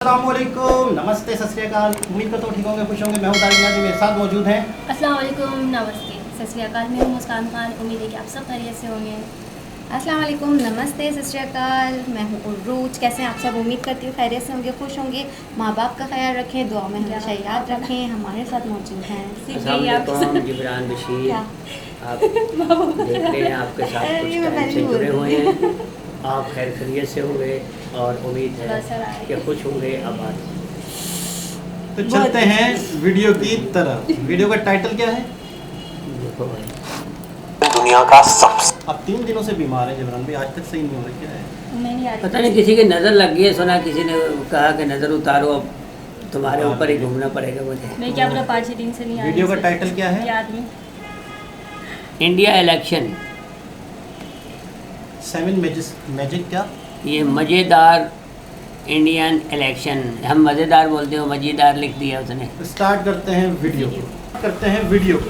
अस्सलामुअलैकुम, नमस्ते, सत श्री अकाल। उम्मीद करता हूँ ठीक होंगे, खुश होंगे। मैं हूँ तारिक जी, मेरे साथ मौजूद हैं। अस्सलाम वालेकुम, नमस्ते, सत श्री अकाल। मैं हूँ मुस्कान खान। उम्मीद है कि आप सब खैरियत से होंगे। अस्सलाम वालेकुम, नमस्ते, सत श्री अकाल। मैं हूँ उर्रूज। कैसे हैं आप सब? उम्मीद करती हूँ खैरियत से होंगे, खुश होंगे। माँ बाप का ख्याल रखें, दुआ में हमेशा याद रखें। हमारे साथ मौजूद हैं जिब्रान बशीर। आप देख रहे हैं, आपके साथ कुछ टाइम से जुड़े हुए हैं। आप खैर खैरियत से होंगे और उम्मीद है कि खुश होंगे। आबाद। तो चलते हैं वीडियो की तरफ। वीडियो का टाइटल क्या है? देखो भाई, दुनिया का सबसे अब 3 दिनों से बीमार है जिब्रान भाई, आज तक सही नहीं हो रहा, क्या है? मैं नहीं आ रही। पता नहीं किसी की नज़र लग गई है। सुना किसी ने कहा कि नज़र उतारो, अब तुम्हारे ऊपर ही घूमना पड़ेगा मुझे। मैं क्या पता 5-6 दिन से नहीं आ रही। वीडियो का टाइटल क्या है? याद नहीं। India election. 7 मैजिक क्या? ये मज़ेदार इंडियन इलेक्शन। हम मज़ेदार बोलते हो, मज़ेदार लिख दिया उसने। स्टार्ट करते हैं वीडियो को।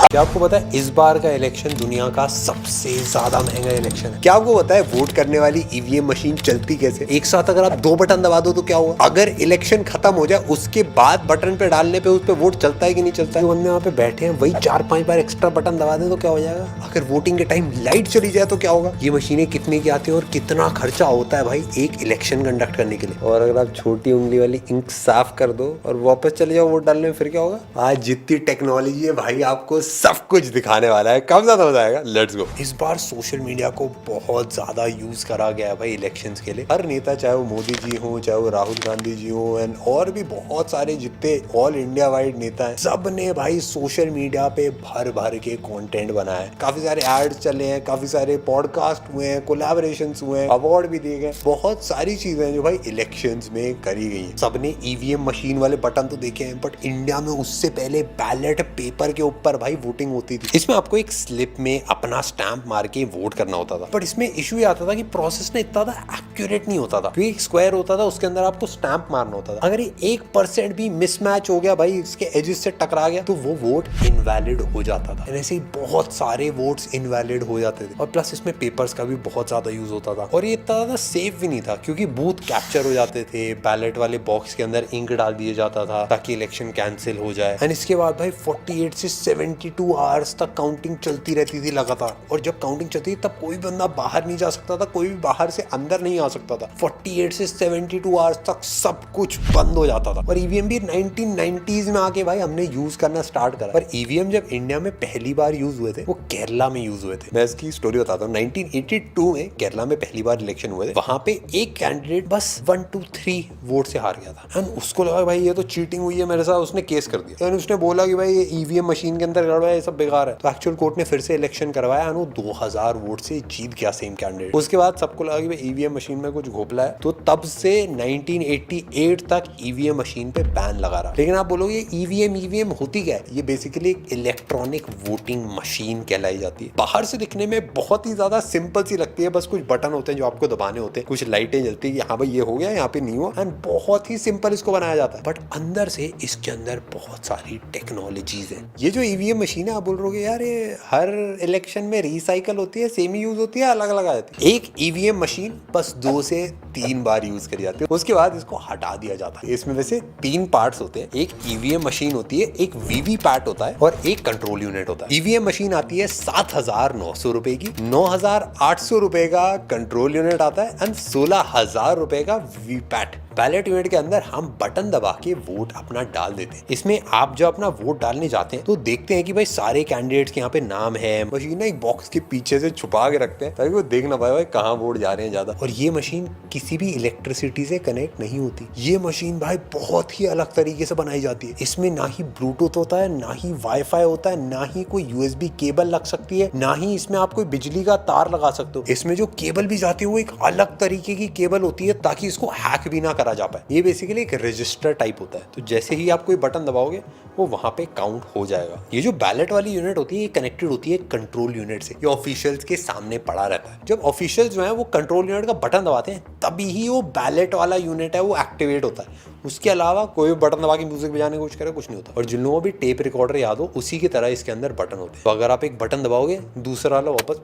क्या आपको पता है इस बार का इलेक्शन दुनिया का सबसे ज्यादा महंगा इलेक्शन है? क्या आपको पता है वोट करने वाली ईवीएम मशीन चलती कैसे? एक साथ अगर आप 2 बटन दबा दो तो क्या होगा? अगर इलेक्शन खत्म हो जाए उसके बाद बटन पे डालने पे उस पे वोट चलता है कि नहीं चलता है? जो बंदे वहाँ पे बैठे हैं वही 4-5 बार एक्स्ट्रा बटन दबा दें तो क्या हो जाएगा? अगर वोटिंग के टाइम लाइट चली जाए तो क्या होगा? ये मशीनें कितने की आती है और कितना खर्चा होता है भाई एक इलेक्शन कंडक्ट करने के लिए? और अगर आप छोटी उंगली वाली इंक साफ कर दो और वापस चले जाओ वोट डालने में, फिर क्या होगा? आज जितनी टेक्नोलॉजी है भाई आपको सब कुछ दिखाने वाला है। कब ज्यादा मजा आएगा, लेट्स गो। इस बार सोशल मीडिया को बहुत ज्यादा यूज करा गया है भाई इलेक्शंस के लिए। हर नेता, चाहे वो मोदी जी हो, चाहे वो राहुल गांधी जी हो, एंड और भी बहुत सारे जितने ऑल इंडिया वाइड नेता हैं, सब ने भाई सोशल मीडिया पे भर भर के कंटेंट बनाया है। काफी सारे एड्स चले हैं, काफी सारे पॉडकास्ट हुए हैं, कोलैबोरेशंस हुए हैं, अवार्ड भी दिए गए। बहुत सारी चीजें हैं जो भाई इलेक्शंस में करी गई है। सबने ईवीएम मशीन वाले बटन तो देखे हैं, बट इंडिया में उससे पहले बैलेट पेपर के ऊपर भाई वोटिंग होती थी। इसमें आपको एक स्लिप में अपना स्टैंप मार के वोट करना होता था, बट इसमें इशू ये आता था कि प्रोसेस ना इतना एक्यूरेट नहीं होता था, क्योंकि एक स्क्वायर होता था, उसके अंदर आपको स्टैंप मारना होता था। अगर ये 1% भी मिसमैच हो गया भाई, इसके एजेस से टकरा गया, तो वो वोट इनवैलिड हो जाता था। ऐसे ही बहुत सारे वोट्स इनवैलिड हो जाते थे। और प्लस इसमें पेपर्स का भी बहुत ज्यादा यूज होता था, और ये इतना ज्यादा सेफ भी नहीं था, क्योंकि बूथ कैप्चर हो जाते थे, बैलेट वाले बॉक्स के अंदर इंक डाल दिया जाता था ताकि इलेक्शन कैंसिल हो जाए। एंड इसके बाद भाई 48 से 72 आवर्स तक काउंटिंग चलती रहती थी लगातार। और जब काउंटिंग चलती थी तब कोई बंदा बाहर नहीं जा सकता था, कोई भी बाहर से अंदर नहीं आ सकता था। 48 से 72 आवर्स तक सब कुछ बंद हो जाता था। और ईवीएम भी 1990s में आके भाई हमने यूज करना स्टार्ट करा। पर ईवीएम जब इंडिया में पहली बार यूज हुए थे वो केरला में यूज हुए थे। मैं इसकी स्टोरी बताता हूँ। 1982 में केरला में पहली बार इलेक्शन हुए थे। वहां पे एक कैंडिडेट बस 1-2-3 वोट से हार गया था। एंड उसको लगा भाई ये तो चीटिंग हुई है मेरे साथ, उसने केस कर दिया। एंड उसने बोला कि भाई ये ईवीएम मशीन के अंदर गड़बड़ है, ये सब बेकार है। तो एक्चुअल कोर्ट ने फिर से इलेक्शन करवाया, 2000 वोट से जीत गया सेम कैंडिडेट। उसके बाद सबको लगा कि भाई ईवीएम मशीन में कुछ घोपला है, तो तब से 1988 तक ईवीएम मशीन पे बैन लगा रहा। लेकिन आप बोलोगे ईवीएम होती क्या है? ये बेसिकली एक इलेक्ट्रॉनिक वोटिंग मशीन कहलाई जाती है। बाहर से दिखने में बहुत ही ज्यादा सिंपल सी लगती है, बस कुछ बटन होते हैं जो आपको दबाने होते हैं, कुछ लाइटें जलती है कि हाँ भाई ये हो गया, यहाँ पे नहीं हुआ, एंड बहुत ही सिंपल इसको बनाया जाता है। बट अंदर से इसके अंदर बहुत सारी टेक्नोलॉजीज है। ये जो ईवीएम मशीन है, आप बोल रहे हो यार ये हर इलेक्शन में रिसाइकल होती है, सेम ही यूज होती है, अलग अलग आ जाती है? एक ईवीएम मशीन बस 2 से 3 बार यूज करी जाती है, उसके बाद इसको हटा दिया जाता है। इसमें वैसे 3 पार्ट्स होते हैं। एक ईवीएम मशीन होती है, एक वीवीपैट होता है, और एक कंट्रोल यूनिट होता है। ईवीएम मशीन आती है 7,900 रुपए की, 9,800 रुपए का कंट्रोल यूनिट आता है, एंड 16,000 रुपए का वीवीपैट। बैलेट यूनिट के अंदर हम बटन दबा के वोट अपना डाल देते हैं। इसमें आप जब अपना वोट डालने जाते हैं तो देखते हैं कि भाई सारे कैंडिडेट्स के यहाँ पे नाम है। मशीन ना एक बॉक्स के पीछे से छुपा के रखते हैं ताकि वो देख ना पाए भाई कहाँ वोट जा रहे हैं ज्यादा। और ये मशीन किसी भी इलेक्ट्रिसिटी से कनेक्ट नहीं होती। ये मशीन भाई बहुत ही अलग तरीके से बनाई जाती है। इसमें ना ही ब्लूटूथ होता है, ना ही वाईफाई होता है, ना ही कोई यूएसबी केबल लग सकती है, ना ही इसमें आप कोई बिजली का तार लगा सकते हो। इसमें जो केबल भी जाती है वो एक अलग तरीके की केबल होती है ताकि इसको हैक भी ना करा जा पाए। ये बेसिकली एक रजिस्टर टाइप होता है, तो जैसे ही आप कोई बटन दबाओगे वो वहां पे काउंट हो जाएगा। ये जो बैलेट वाली यूनिट होती है ये कनेक्टेड होती है कंट्रोल यूनिट से। ये ऑफिशियल्स के सामने पड़ा रहता है। जब ऑफिशियल्स जो है वो कंट्रोल यूनिट का बटन दबाते हैं तभी ही वो बैलेट वाला यूनिट है वो एक्टिवेट होता है। उसके अलावा कोई बटन दबा के म्यूजिक बजाने की कोशिश करे कुछ नहीं होता। और जिन लोगों को भी टेप रिकॉर्डर याद हो, उसी की तरह इसके अंदर बटन होते हैं। तो अगर आप एक बटन दबाओगे दूसरा वाला वापस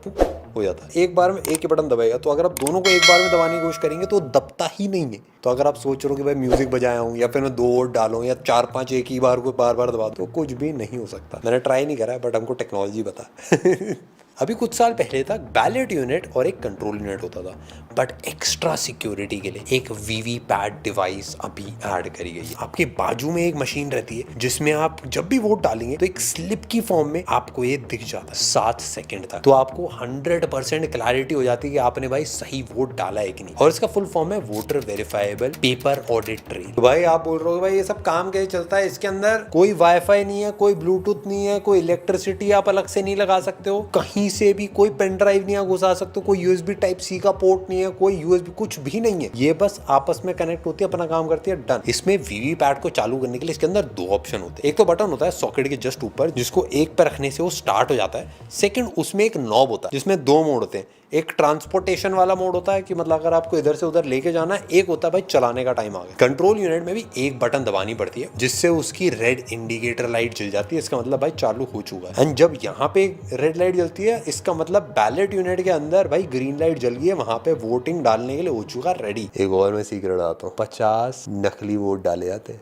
हो जाता है। एक बार में एक ही बटन दबाएगा, तो अगर आप दोनों को एक बार में दबाने की कोशिश करेंगे तो दबता ही नहीं है। तो अगर आप सोच रहे हो कि भाई म्यूजिक बजाया हूँ या फिर मैं 2 वोट डालूं या 4-5 एक ही बार को बार दबा दूं, तो कुछ भी नहीं हो सकता। मैंने ट्राई नहीं करा है, बट हमको टेक्नोलॉजी पता है। अभी कुछ साल पहले तक बैलेट यूनिट और एक कंट्रोल यूनिट होता था, बट एक्स्ट्रा सिक्योरिटी के लिए एक वीवीपैट डिवाइस अभी ऐड करी गई है। आपके बाजू में एक मशीन रहती है जिसमें आप जब भी वोट डालेंगे तो एक स्लिप की फॉर्म में आपको ये दिख जाता है 7 सेकंड तक। तो आपको 100% क्लैरिटी हो जाती है कि आपने भाई सही वोट डाला है कि नहीं। और इसका फुल फॉर्म है voter verifiable paper audit trail. तो भाई आप बोल रहे हो भाई ये सब काम कैसे चलता है? इसके अंदर कोई वाईफाई नहीं है, कोई ब्लूटूथ नहीं है, कोई इलेक्ट्रिसिटी आप अलग से नहीं लगा सकते हो, कहीं से भी कोई पेन ड्राइव नहीं घुसा सकते, कोई यूएसबी टाइप सी का पोर्ट नहीं है, कोई यूएसबी कुछ भी नहीं है। ये बस आपस में कनेक्ट होती है, अपना काम करती है, डन। इसमें वीवीपैट को चालू करने के लिए इसके अंदर 2 ऑप्शन होते हैं। एक तो बटन होता है सॉकेट के जस्ट ऊपर, जिसको एक पे रखने से वो स्टार्ट हो जाता है। सेकंड, उसमें एक नॉब होता है जिसमें 2 मोड होते हैं। एक ट्रांसपोर्टेशन वाला मोड होता है कि मतलब अगर आपको इधर से उधर लेके जाना है, एक होता है भाई चलाने का टाइम आ गया। कंट्रोल यूनिट में भी एक बटन दबानी पड़ती है जिससे उसकी रेड इंडिकेटर लाइट जल जाती है, इसका मतलब भाई चालू हो चुका है। एंड जब यहाँ पे रेड लाइट जलती है, इसका मतलब बैलेट यूनिट के अंदर भाई ग्रीन लाइट जल गई है, वहां पे वोटिंग डालने के लिए हो चुका रेडी। एक और मैं सीक्रेट आता हूँ, 50 नकली वोट डाले जाते हैं।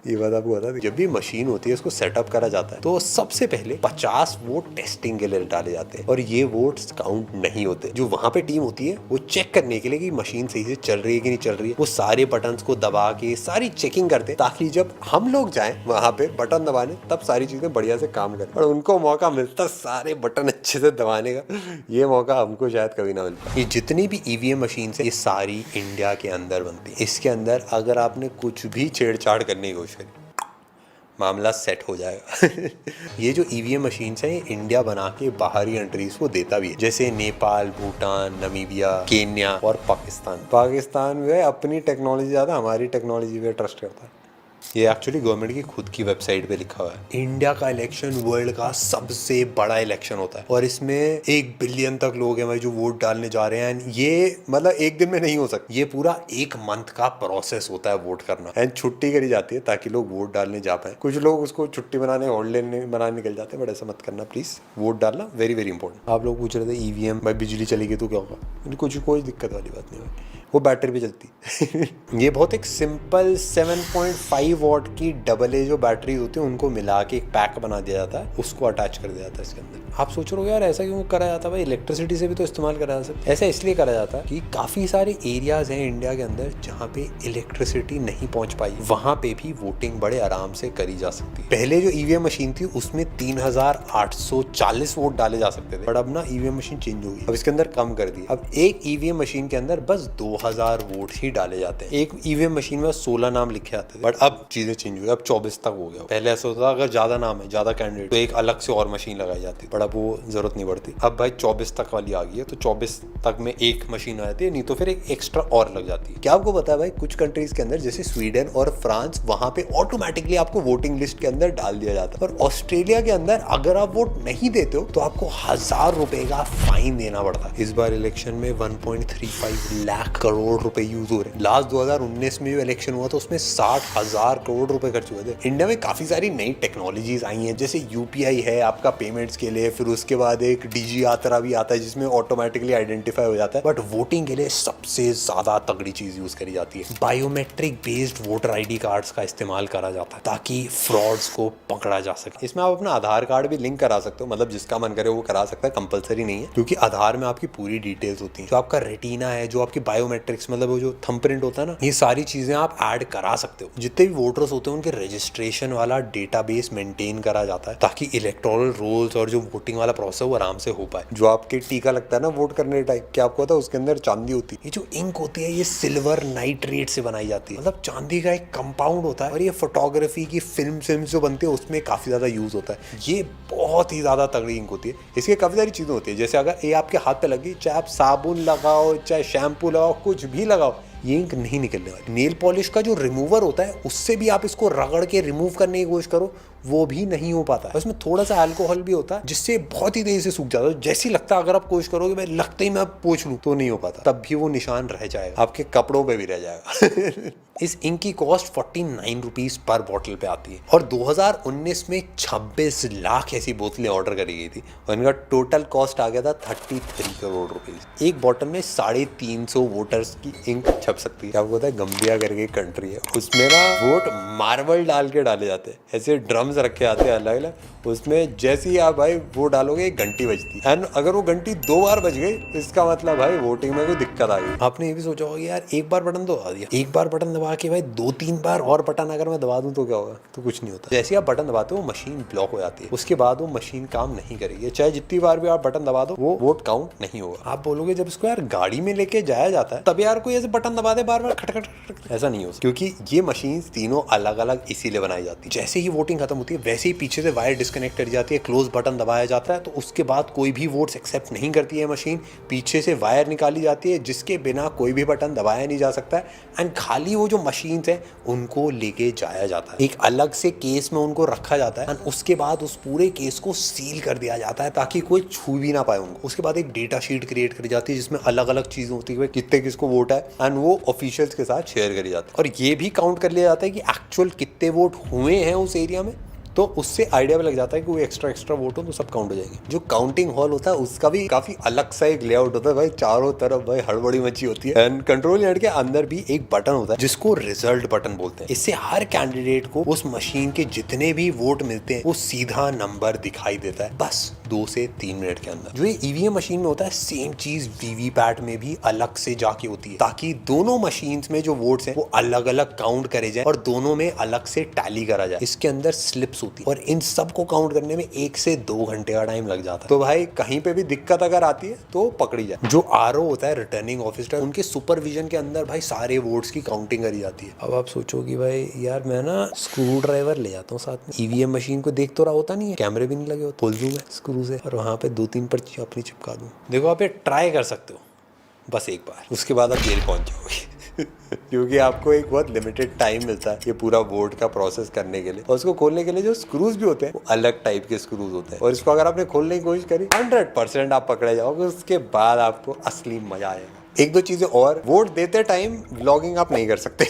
ये बात आपको बता दें, जब भी मशीन होती है इसको सेटअप करा जाता है तो सबसे पहले 50 वोट टेस्टिंग के लिए डाले जाते हैं, और ये वोट्स काउंट नहीं होते। जो वहां पे टीम होती है वो चेक करने के लिए कि मशीन सही से चल रही है कि नहीं चल रही है, वो सारे बटन्स को दबा के सारी चेकिंग करते हैं, ताकि जब हम लोग जाएं वहां पे बटन दबाने, तब सारी चीजें बढ़िया से काम करें। और उनको मौका मिलता सारे बटन अच्छे से दबाने का, ये मौका हमको शायद कभी ना मिलता। ये जितनी भी ईवीएम मशीन है ये सारी इंडिया के अंदर बनती है। इसके अंदर अगर आपने कुछ भी छेड़छाड़ करने की कोशिश करी, मामला सेट हो जाएगा। ये जो ईवीएम मशीन है ये इंडिया बना के बाहरी कंट्रीज को देता भी है, जैसे नेपाल, भूटान, नमीबिया, केन्या और पाकिस्तान। पाकिस्तान में अपनी टेक्नोलॉजी ज़्यादा हमारी टेक्नोलॉजी पे ट्रस्ट करता है। ये एक्चुअली गवर्नमेंट की खुद की वेबसाइट पे लिखा हुआ है। इंडिया का इलेक्शन वर्ल्ड का सबसे बड़ा इलेक्शन होता है, और इसमें 1 बिलियन तक लोग हैं भाई जो वोट डालने जा रहे हैं। ये मतलब एक दिन में नहीं हो सकता, ये पूरा 1 मंथ का प्रोसेस होता है वोट करना। एंड छुट्टी करी जाती है ताकि लोग वोट डालने जा पाए। कुछ लोग उसको छुट्टी बनाने, हॉलीडे बनाने निकल जाते हैं, बट ऐसा मत करना प्लीज। वोट डालना वेरी वेरी इंपॉर्टेंट। आप लोग पूछ रहे थे ईवीएम भाई बिजली चली गई तो क्या होगा? कुछ कोई दिक्कत वाली बात नहीं है, वो बैटरी पे चलती। ये बहुत एक सिंपल 7.5 वॉट की AA जो बैटरी होती है उनको मिला के एक पैक बना दिया जाता है, उसको अटैच कर दिया जाता है इसके अंदर। आप सोच रहे हो यार ऐसा क्यों करा जाता है? भाई इलेक्ट्रिसिटी से भी तो इस्तेमाल करा जा सकता है। ऐसा इसलिए करा जाता है कि काफी सारे एरियाज हैं इंडिया के अंदर जहाँ पे इलेक्ट्रिसिटी नहीं पहुंच पाई, वहां पे भी वोटिंग बड़े आराम से करी जा सकती है। पहले जो ईवीएम मशीन थी उसमें 3840 वोट डाले जा सकते थे, बट अब ना ईवीएम मशीन चेंज हो गई, अब इसके अंदर कम कर दी। अब एक ईवीएम मशीन के अंदर बस 2000 वोट ही डाले जाते हैं। एक ईवीएम मशीन में 16 नाम लिखे आते थे, बट अब चीजें चेंज हो गई, अब 24 तक हो गया। पहले ऐसा होता था अगर ज्यादा नाम है, ज्यादा कैंडिडेट, तो एक अलग से और मशीन लगाई जाती, बट अब वो जरूरत नहीं पड़ती। अब भाई 24 तक वाली आ गई है, तो 24 तक में एक मशीन आ जाती है, नहीं तो फिर एक एक्स्ट्रा और लग जाती है। क्या आपको पता है भाई कुछ कंट्रीज के अंदर जैसे स्वीडन और फ्रांस, वहां पे ऑटोमेटिकली आपको वोटिंग लिस्ट के अंदर डाल दिया जाता है। और ऑस्ट्रेलिया के अंदर अगर आप वोट नहीं देते हो तो आपको 1000 रुपए का फाइन देना पड़ता है। इस बार इलेक्शन में 1.35 लाख करोड़ रुपए यूज हो रहे हैं। लास्ट 2019 में जो इलेक्शन हुआ था उसमें 60,000 करोड़ रुपए खर्च हुए थे। इंडिया में काफी सारी नई टेक्नोलॉजीज आई हैं, जैसे यूपीआई है आपका पेमेंट्स के लिए, फिर उसके बाद एक डीजी यात्रा भी आता है जिसमें ऑटोमेटिकली आइडेंटिफाई हो जाता है। बट वोटिंग के लिए सबसे ज्यादा तगड़ी चीज यूज करी जाती है, biometric based voter ID cards का इस्तेमाल करा जाता है ताकि फ्रॉड्स को पकड़ा जा सके। इसमें आप अपना आधार कार्ड भी लिंक करा सकते हो, मतलब जिसका मन करे वो करा सकता है, कंपलसरी नहीं है, क्योंकि आधार में आपकी पूरी डिटेल्स होती हैं। जो आपका रेटिना है, जो आपकी बायोमेट्रिक्स मतलब वो जो थंबप्रिंट होता है ना, ये सारी चीजें आप ऐड करा सकते हो। जितने भी वोटर्स होते हैं उनके रजिस्ट्रेशन वाला डेटाबेस मेंटेन करा जाता है ताकि इलेक्टोरल रोल्स और जो वोटिंग वाला प्रोसेस वो आराम से हो पाए। जो आपके टीका लगता है ना वोट करने टाइम, क्या आपको पता है उसके अंदर चांदी होती है। ये जो इंक होती है ये सिल्वर नाइट्रेट से बनाई जाती है, मतलब चांदी का एक कंपाउंड होता है, और ये फोटोग्राफी की फिल्म जो बनती है उसमें काफी ज्यादा यूज होता है। ये बहुत ही ज्यादा तगड़ी इंक होती है। इसके काफी सारी चीजें होती है, जैसे अगर ये आपके हाथ पे लगी, चाहे आप साबुन लगाओ, चाहे शैम्पू लगाओ, कुछ भी लगाओ, ये इंक नहीं निकलने वाली। नेल पॉलिश का जो रिमूवर होता है उससे भी आप इसको रगड़ के रिमूव करने की कोशिश करो, वो भी नहीं हो पाता है। उसमें थोड़ा सा अल्कोहल भी होता है जिससे बहुत ही तेजी से सूख जाता है। जैसे ही लगता है अगर आप कोशिश करोगे भाई लगता ही मैं पोंछ लूं तो नहीं हो पाता, तब भी वो निशान रह जाएगा, आपके कपड़ों पे भी रह जाएगा। इस इंक की कॉस्ट 49 रुपीज पर बॉटल पे आती है और 2019 में 26 लाख ऐसी बोतलें ऑर्डर करी गई थी और इनका टोटल कॉस्ट आ गया था 33 करोड़ रुपीज। एक बॉटल में 350 वोटर्स की इंक छप सकती है। क्या आपको पता है गम्बिया करके एक कंट्री है, उसमें ना वोट मार्बल डाल के डाले जाते हैं, ऐसे ड्रम्स रखे आते हैं अलग अलग, उसमें जैसे ही आप भाई वोट डालोगे एक घंटी बजती है एंड अगर वो घंटी 2 बार बज गई इसका मतलब भाई वोटिंग में कोई दिक्कत आ गई। आपने ये भी सोचा होगा यार एक बार बटन दबा दिया, एक बार बटन दबा के भाई 2-3 बार और बटन अगर मैं दबा दूं तो क्या होगा, तो कुछ नहीं होता। जैसे ही आप बटन दबाते हो मशीन ब्लॉक हो जाती है, उसके बाद वो मशीन काम नहीं करेगी, चाहे जितनी बार भी आप बटन दबा दो वो वोट काउंट नहीं होगा। आप बोलोगे जब इसको यार गाड़ी में लेके जाया जाता है तब यार कोई ऐसे बटन दबा दे बार बार खटखट, ऐसा नहीं हो सकता क्योंकि ये मशीन तीनों अलग अलग इसीलिए बनाई जाती है। जैसे ही वोटिंग खत्म होती है वैसे ही पीछे से वायर डिस्कनेक्ट करी जाती है, क्लोज बटन दबाया जाता है, तो उसके बाद कोई भी वोट्स एक्सेप्ट नहीं करती है मशीन, पीछे से वायर निकाली जाती है जिसके बिना कोई भी बटन दबाया नहीं जा सकता है एंड खाली वो जो मशीन है उनको लेके जाया जाता है, एक अलग से केस में उनको रखा जाता है एंड उसके बाद उस पूरे केस को सील कर दिया जाता है ताकि कोई छू भी ना पाए उनको। उसके बाद एक डेटा शीट क्रिएट करी जाती है जिसमें अलग अलग चीजें होती है कितने किसको वोट है एंड वो ऑफिशियल्स के साथ शेयर करी जाती है और ये भी काउंट कर लिया जाता है कि एक्चुअल कितने वोट हुए हैं उस एरिया में, तो उससे आइडिया भी लग जाता है कि वो एक्स्ट्रा वोट हो तो सब काउंट हो जाएंगे। जो काउंटिंग हॉल होता है उसका भी काफी अलग सा एक लेआउट होता है भाई, चारों तरफ भाई हड़बड़ी मची होती है एंड कंट्रोल यूनिट के अंदर भी एक बटन होता है जिसको रिजल्ट बटन बोलते हैं। इससे हर कैंडिडेट को उस मशीन के जितने भी वोट मिलते हैं वो सीधा नंबर दिखाई देता है बस 2 से 3 मिनट के अंदर। जो ये ईवीएम मशीन में होता है सेम चीज वीवीपैट में भी अलग से जाके होती है ताकि दोनों मशीन्स में जो वोट्स हैं वो अलग अलग काउंट करे जाए और दोनों में अलग से टैली करा जाए। इसके अंदर स्लिप्स होती है और इन सब को काउंट करने में 1 से 2 घंटे का टाइम लग जाता है। तो भाई कहीं पे भी दिक्कत अगर आती है तो पकड़ी जाए। जो आरओ होता है रिटर्निंग ऑफिसर, उनके सुपरविजन के अंदर भाई सारे वोट्स की काउंटिंग करी जाती है। अब आप सोचो कि भाई यार मैं ना स्क्रू ड्राइवर ले जाता हूँ साथ में, ईवीएम मशीन को देख तो रहा होता नहीं है, कैमरे भी नहीं लगे होते, खोल दूं मैं स्क्रू से और वहाँ पे 2-3 पर्ची अपनी चिपका दूं। देखो आप ये ट्राई कर सकते हो बस एक बार, उसके बाद आप जेल पहुंच जाओगे क्योंकि आपको एक बहुत लिमिटेड टाइम मिलता है ये पूरा बोर्ड का प्रोसेस करने के लिए और उसको खोलने के लिए जो स्क्रूज भी होते हैं वो अलग टाइप के स्क्रूज होते हैं और इसको अगर आपने खोलने की कोशिश करी 100% आप पकड़े जाओगे, उसके बाद आपको असली मजा आएगा। 1-2 चीजें और, वोट देते टाइम व्लॉगिंग आप नहीं कर सकते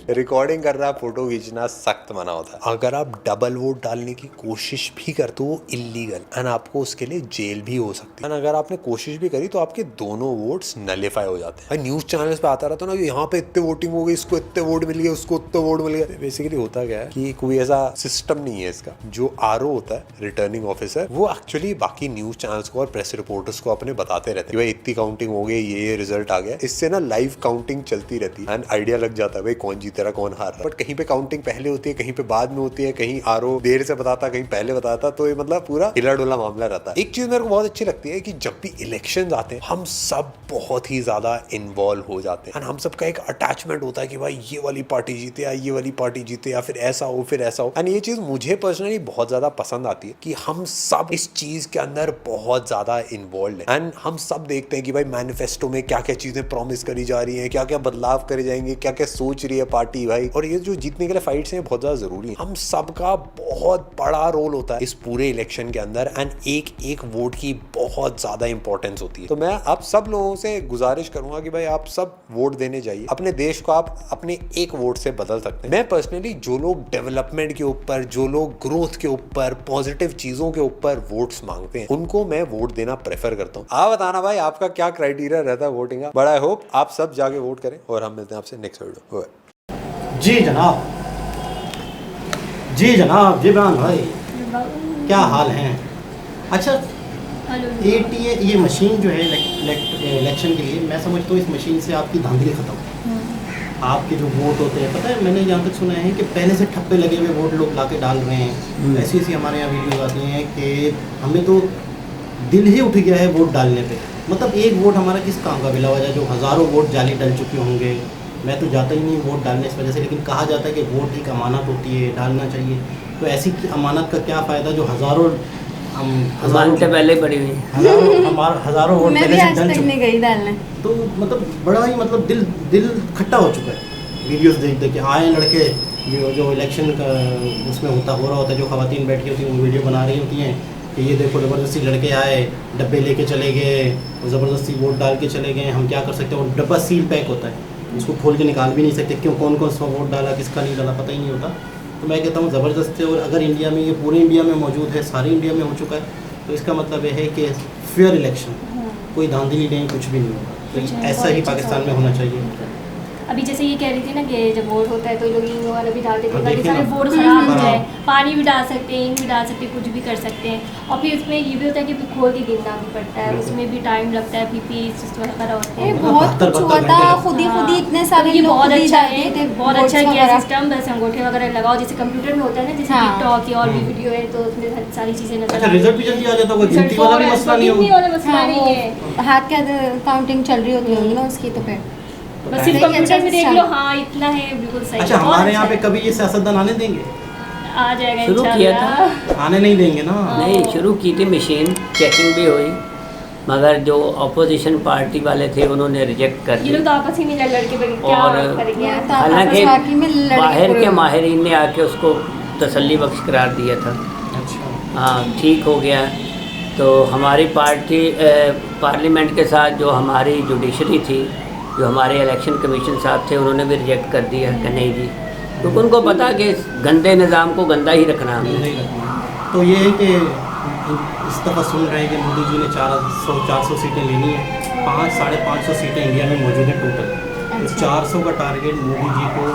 रिकॉर्डिंग करना, फोटो खींचना सख्त मना होता है। अगर आप डबल वोट डालने की कोशिश भी करते तो वो इलीगल एंड आपको उसके लिए जेल भी हो सकती है। अगर आपने कोशिश भी करी तो आपके दोनों वोट्स नलीफाई हो जाते हैं। न्यूज चैनल्स पे आता रहता है ना कि यहाँ पे इतने वोटिंग हो गई, इसको इतने वोट मिल गए, उसको इतने वोट मिल गए। बेसिकली होता क्या है कि कोई ऐसा सिस्टम नहीं है इसका। जो आरओ होता है रिटर्निंग ऑफिसर, वो एक्चुअली बाकी न्यूज चैनल्स को और प्रेस रिपोर्टर्स को अपने बताते रहते हैं भाई इतनी काउंटिंग हो गई, ये रिजल्ट आ गया। इससे ना लाइव काउंटिंग चलती रहती है एंड आइडिया लग जाता है भाई कौन जीत रहा कौन हार रहा। बट कहीं पे काउंटिंग पहले होती है, कहीं पे बाद में होती है, कहीं आरओ देर से बताता, कहीं पहले बताता, तो ये मतलब पूरा हिला डुला मामला रहता है। एक चीज मेरे को बहुत अच्छी लगती है कि जब भी इलेक्शन आते हैं हम सब बहुत ही ज्यादा इन्वॉल्व हो जाते हैं। हम सबका एक अटैचमेंट होता है कि भाई ये वाली पार्टी जीते या ये वाली पार्टी जीते या फिर ऐसा हो फिर ऐसा हो। एंड ये चीज मुझे पर्सनली बहुत ज्यादा पसंद आती है कि हम सब इस चीज के अंदर बहुत ज्यादा इन्वॉल्व है एंड हम सब देखते हैं कि भाई मैनिफेस्टो में क्या क्या चीजें प्रॉमिस करी जा रही है, क्या क्या बदलाव करे जाएंगे, क्या क्या सोच रही है पार्टी भाई। और ये जो जीतने के लिए फाइट्स हैं बहुत ज्यादा जरूरी है। हम सबका बहुत बड़ा रोल होता है इस पूरे इलेक्शन के अंदर एंड एक एक वोट की बहुत ज्यादा इंपॉर्टेंस होती है। तो मैं आप सब लोगों से गुजारिश करूंगा कि भाई आप सब वोट देने जाइए। अपने देश को आप अपने एक वोट से बदल सकते हैं। मैं पर्सनली जो लोग डेवलपमेंट के ऊपर, जो लोग ग्रोथ के ऊपर, पॉजिटिव चीजों के ऊपर वोट्स मांगते हैं उनको मैं वोट देना प्रेफर करता हूँ। आप बताना भाई आपका क्या क्राइटेरिया रहता है वोटिंग का। बट आई होप आप सब जाके वोट करें और हम मिलते हैं आपसे नेक्स्ट वीडियो। जी जनाब, जी जनाब, जी बान भाई क्या हाल हैं। अच्छा एटीए ये मशीन जो है इलेक्शन के लिए, मैं समझता हूँ इस मशीन से आपकी धांधली खत्म। आपके जो वोट होते हैं, पता है मैंने यहाँ तक सुना है कि पहले से ठप्पे लगे हुए वोट लोग लाके डाल रहे हैं। ऐसी ऐसी हमारे यहाँ वीडियोज आती हैं कि हमें तो दिल ही उठ गया है वोट डालने पे। मतलब एक वोट हमारा किस काम का बिला वजह, जो हज़ारों वोट जाली डल चुके होंगे। मैं तो जाता ही नहीं वोट डालने इस वजह से, लेकिन कहा जाता है कि वोट एक अमानत होती है, डालना चाहिए। तो ऐसी अमानत का क्या फ़ायदा जो हज़ारों पहले पड़ी हुई, हज़ारों वोट मैं पहले भी से आज डल तक चुके। नहीं गई डालने। तो मतलब बड़ा ही मतलब दिल खट्टा हो चुका है। वीडियोस देख देख के आए लड़के जो इलेक्शन का उसमें हो रहा होता है, जो खवातीन बैठी होती हैं वो वीडियो बना रही होती हैं कि ये देखो ज़बरदस्ती लड़के आए, डब्बे लेके चले गए, ज़बरदस्ती वोट डाल के चले गए, हम क्या कर सकते हैं। वो डब्बा सील पैक होता है, उसको खोल के निकाल भी नहीं सकते, क्यों कौन कौन सा वोट डाला किसका नहीं डाला पता ही नहीं होता। तो मैं कहता हूँ ज़बरदस्त है। और अगर इंडिया में ये पूरे इंडिया में मौजूद है, सारे इंडिया में हो चुका है, तो इसका मतलब ये है कि फेयर इलेक्शन, कोई धांधली नहीं, कुछ भी नहीं होगा। तो ऐसा ही पाकिस्तान में होना चाहिए। अभी जैसे ये कह रही थी ना कि जब वोट होता है तो लोग ईंग वगैरह भी डाल देते हैं ताकि देखिए सारे ना। वोट खराब हो जाए। पानी भी डाल सकते हैं, ईंग भी डाल सकते हैं, कुछ भी कर सकते हैं। और फिर उसमें ये भी होता है कि फिर खोल के गिनना भी पड़ता है, उसमें भी टाइम लगता है, पीपी सिस्टम वगैरह होते हैं। बहुत कुछ हुआ था, खुद ही इतने सारे ये लोग बहुत खुद ही अच्छा जाते है, थे बहुत votes अच्छा किया वगैरह। सिस्टम। बस अंगूठे वगैरह लगाओ, जैसे कंप्यूटर में होता है ना, जैसे हाँ। टिकटॉक की और भी वीडियो है तो उसमें सारी चीज़ें नजर अच्छा, रिजल्ट भी जल्दी आ जाता होगा, गिनती वाला भी मसला नहीं होगा। वाला मसला हाँ, नहीं है। वो हाथ क्या काउंटिंग चल रही होती होगी ना उसकी, तो फिर बस सिर्फ नहीं, कंप्यूटर में देख अच्छा लो, हाँ इतना है, बिल्कुल सही। अच्छा, बहुत हमारे यहाँ पे अच्छा कभी ये सियासतदान आने देंगे? है। आ जाएगा शुरू किया था। इंशाल्लाह। आने नहीं देंगे ना। नहीं, शुरू की थी मशीन, चेकिंग भी हुई, मगर जो अपोजिशन पार्टी वाले थे उन्होंने रिजेक्ट कर ये लोग दी। तो आपस ही में लड़के क्या और करेंगे। तो हालांकि बाकी में लड़के बाहर पूरे के हुए। माहिरीन ने आके उसको तसल्ली बख्श करार दिया था। अच्छा, हाँ, ठीक हो गया। तो हमारी पार्टी पार्लियामेंट के साथ जो हमारी जुडिशरी थी, जो हमारे इलेक्शन कमीशन साहब थे, उन्होंने भी रिजेक्ट कर दिया कि नहीं जी, क्योंकि उनको पता कि इस गंदे निज़ाम को गंदा ही रखना है। नहीं रखना। तो ये है कि इस दफ़ा सुन रहे हैं कि मोदी जी ने 400 सीटें लेनी है। 500-550 सीटें इंडिया में मौजूद हैं टोटल। तो 400 का टारगेट मोदी जी को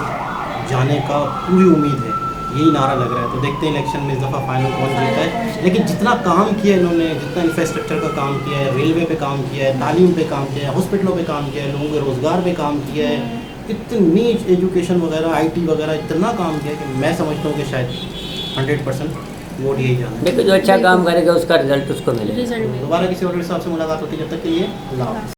जाने का पूरी उम्मीद है, यही नारा लग रहा है। तो देखते हैं इलेक्शन में इस दफ़ा फाइनल कौन जीता है। लेकिन जितना काम किया इन्होंने, जितना इंफ्रास्ट्रक्चर का काम किया है, रेलवे पे काम किया है, तालीम पे काम किया है, हॉस्पिटलों पे काम किया है, लोगों के रोज़गार पे काम किया है, इतनी एजुकेशन वगैरह, IT वगैरह, इतना काम किया है कि मैं समझता हूँ कि शायद 100% वोट यही जाना है। देखो, जो अच्छा काम करेगा उसका रिजल्ट उसको मिलेगा। रिजल्ट में दोबारा किसी और के साथ से मुलाकात होती है, जब तक के लिए अल्लाह हाफ़िज़।